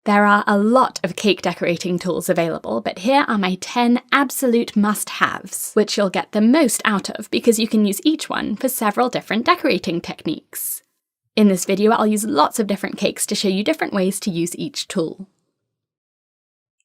There are a lot of cake decorating tools available, but here are my 10 absolute must-haves, which you'll get the most out of because you can use each one for several different decorating techniques. In this video, I'll use lots of different cakes to show you different ways to use each tool.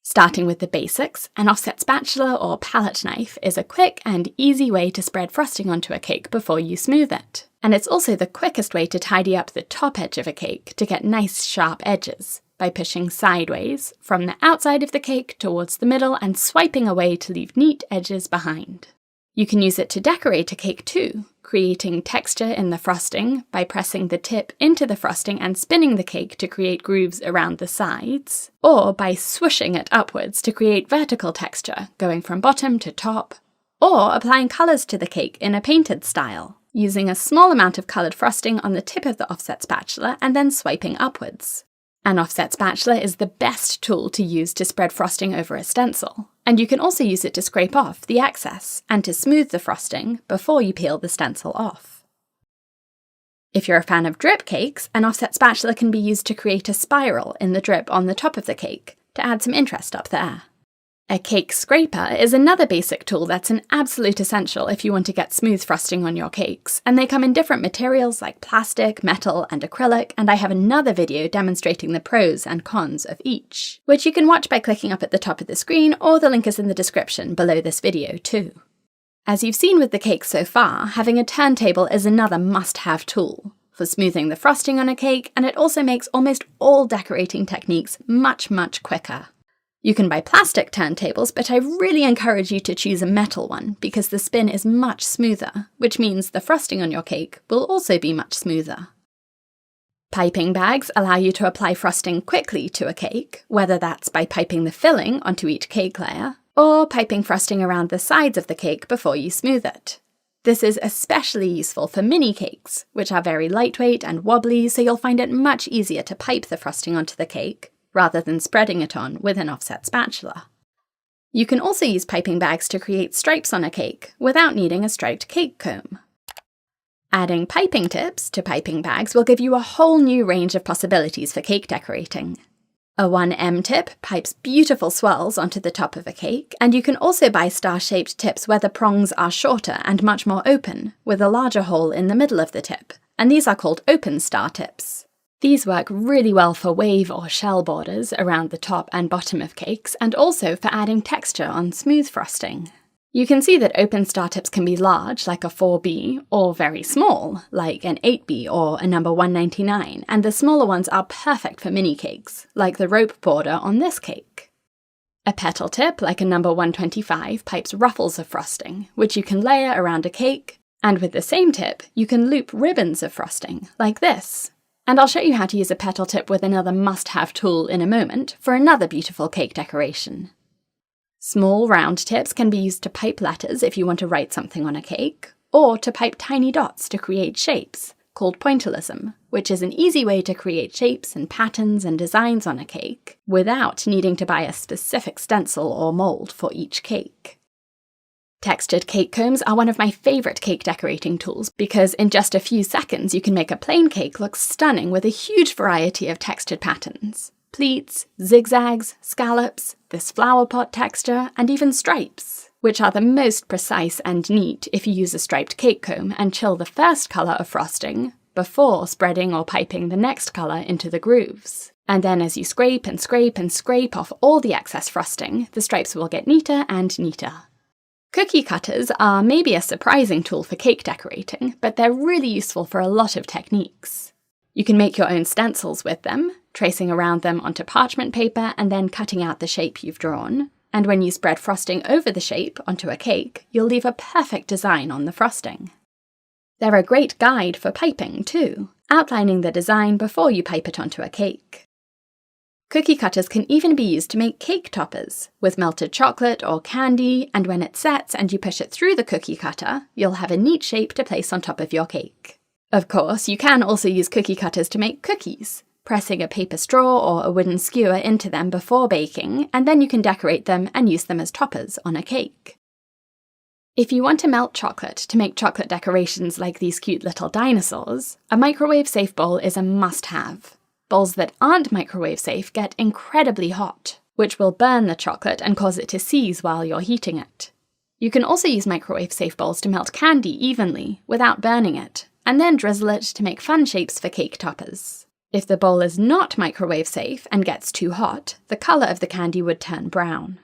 Starting with the basics, an offset spatula or palette knife is a quick and easy way to spread frosting onto a cake before you smooth it. And it's also the quickest way to tidy up the top edge of a cake to get nice sharp edges, by pushing sideways from the outside of the cake towards the middle and swiping away to leave neat edges behind. You can use it to decorate a cake too, creating texture in the frosting by pressing the tip into the frosting and spinning the cake to create grooves around the sides, or by swooshing it upwards to create vertical texture, going from bottom to top, or applying colours to the cake in a painted style, using a small amount of coloured frosting on the tip of the offset spatula and then swiping upwards. An offset spatula is the best tool to use to spread frosting over a stencil, and you can also use it to scrape off the excess and to smooth the frosting before you peel the stencil off. If you're a fan of drip cakes, an offset spatula can be used to create a spiral in the drip on the top of the cake to add some interest up there. A cake scraper is another basic tool that's an absolute essential if you want to get smooth frosting on your cakes, and they come in different materials like plastic, metal, and acrylic, and I have another video demonstrating the pros and cons of each, which you can watch by clicking up at the top of the screen, or the link is in the description below this video too. As you've seen with the cake so far, having a turntable is another must-have tool for smoothing the frosting on a cake, and it also makes almost all decorating techniques much quicker. You can buy plastic turntables, but I really encourage you to choose a metal one because the spin is much smoother, which means the frosting on your cake will also be much smoother. Piping bags allow you to apply frosting quickly to a cake, whether that's by piping the filling onto each cake layer, or piping frosting around the sides of the cake before you smooth it. This is especially useful for mini cakes, which are very lightweight and wobbly, so you'll find it much easier to pipe the frosting onto the cake rather than spreading it on with an offset spatula. You can also use piping bags to create stripes on a cake without needing a striped cake comb. Adding piping tips to piping bags will give you a whole new range of possibilities for cake decorating. A 1M tip pipes beautiful swirls onto the top of a cake, and you can also buy star-shaped tips where the prongs are shorter and much more open, with a larger hole in the middle of the tip, and these are called open star tips. These work really well for wave or shell borders around the top and bottom of cakes, and also for adding texture on smooth frosting. You can see that open star tips can be large, like a 4B, or very small, like an 8B or a number 199, and the smaller ones are perfect for mini cakes, like the rope border on this cake. A petal tip, like a number 125, pipes ruffles of frosting, which you can layer around a cake, and with the same tip, you can loop ribbons of frosting, like this. And I'll show you how to use a petal tip with another must-have tool in a moment for another beautiful cake decoration. Small round tips can be used to pipe letters if you want to write something on a cake, or to pipe tiny dots to create shapes, called pointillism, which is an easy way to create shapes and patterns and designs on a cake without needing to buy a specific stencil or mould for each cake. Textured cake combs are one of my favourite cake decorating tools because in just a few seconds you can make a plain cake look stunning with a huge variety of textured patterns. Pleats, zigzags, scallops, this flower pot texture, and even stripes, which are the most precise and neat if you use a striped cake comb and chill the first colour of frosting before spreading or piping the next colour into the grooves. And then as you scrape and scrape and scrape off all the excess frosting, the stripes will get neater and neater. Cookie cutters are maybe a surprising tool for cake decorating, but they're really useful for a lot of techniques. You can make your own stencils with them, tracing around them onto parchment paper and then cutting out the shape you've drawn. And when you spread frosting over the shape onto a cake, you'll leave a perfect design on the frosting. They're a great guide for piping too, outlining the design before you pipe it onto a cake. Cookie cutters can even be used to make cake toppers, with melted chocolate or candy, and when it sets and you push it through the cookie cutter, you'll have a neat shape to place on top of your cake. Of course, you can also use cookie cutters to make cookies, pressing a paper straw or a wooden skewer into them before baking, and then you can decorate them and use them as toppers on a cake. If you want to melt chocolate to make chocolate decorations like these cute little dinosaurs, a microwave-safe bowl is a must-have. Bowls that aren't microwave safe get incredibly hot, which will burn the chocolate and cause it to seize while you're heating it. You can also use microwave safe bowls to melt candy evenly without burning it, and then drizzle it to make fun shapes for cake toppers. If the bowl is not microwave safe and gets too hot, the colour of the candy would turn brown.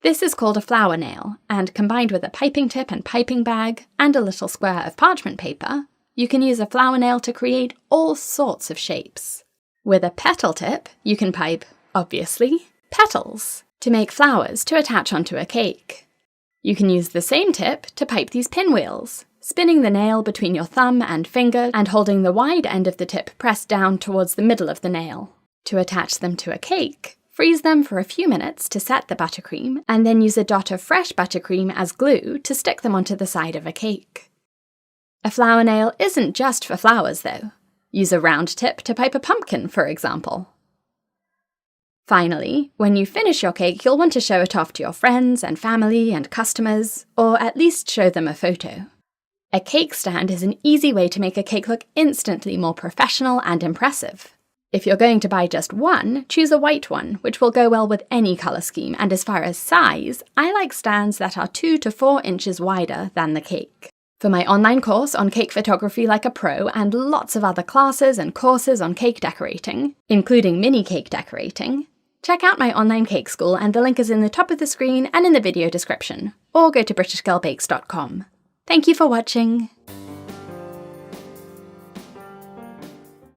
This is called a flower nail, and combined with a piping tip and piping bag, and a little square of parchment paper, you can use a flower nail to create all sorts of shapes. With a petal tip, you can pipe, obviously, petals to make flowers to attach onto a cake. You can use the same tip to pipe these pinwheels, spinning the nail between your thumb and finger and holding the wide end of the tip pressed down towards the middle of the nail. To attach them to a cake, freeze them for a few minutes to set the buttercream, and then use a dot of fresh buttercream as glue to stick them onto the side of a cake. A flower nail isn't just for flowers, though. Use a round tip to pipe a pumpkin, for example. Finally, when you finish your cake, you'll want to show it off to your friends and family and customers, or at least show them a photo. A cake stand is an easy way to make a cake look instantly more professional and impressive. If you're going to buy just one, choose a white one, which will go well with any colour scheme, and as far as size, I like stands that are 2 to 4 inches wider than the cake. For my online course on cake photography like a pro and lots of other classes and courses on cake decorating, including mini cake decorating, check out my online cake school, and the link is in the top of the screen and in the video description, or go to britishgirlbakes.com. Thank you for watching!